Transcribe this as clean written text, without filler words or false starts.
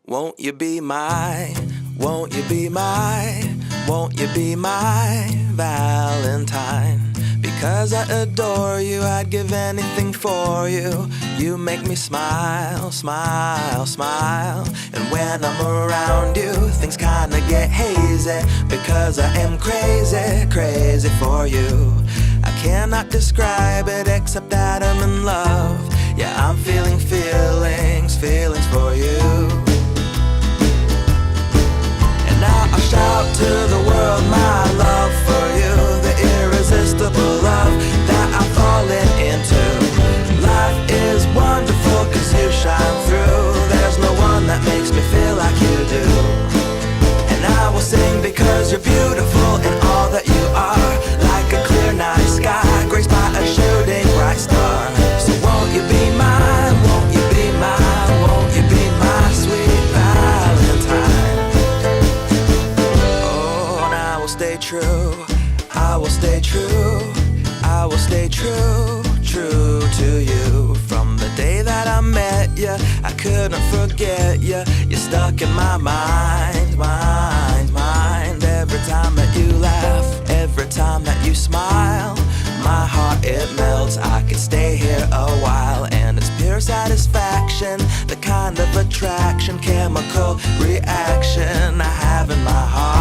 Won't you be my, won't you be my, won't you be my Valentine? Because I adore you, I'd give anything for you. You make me smile, smile, smile. And when I'm around you, things kinda get hazy. Because I am crazy, crazy for you. I cannot describe it except that I'm in love. Yeah, I'm feeling feelings, feelings for you. And now I'll shout to the world my love for you, the irresistible love that I'm falling into. Life is wonderful cause you shine through. There's no one that makes me feel like you do. And I will sing because you're beautiful and all that you are. Like a clear night sky, graced by a shooting bright star. So won't you be mine, won't you be mine, won't you be my sweet Valentine? Oh, and I will stay true, I will stay true, I will stay true, true to you. From the day that I met you, I couldn't forget you. You're stuck in my mind, mind, mind. Every time that you laugh, every time that you smile, my heart it melts. I could stay here a while. And it's pure satisfaction, the kind of attraction, chemical reaction I have in my heart.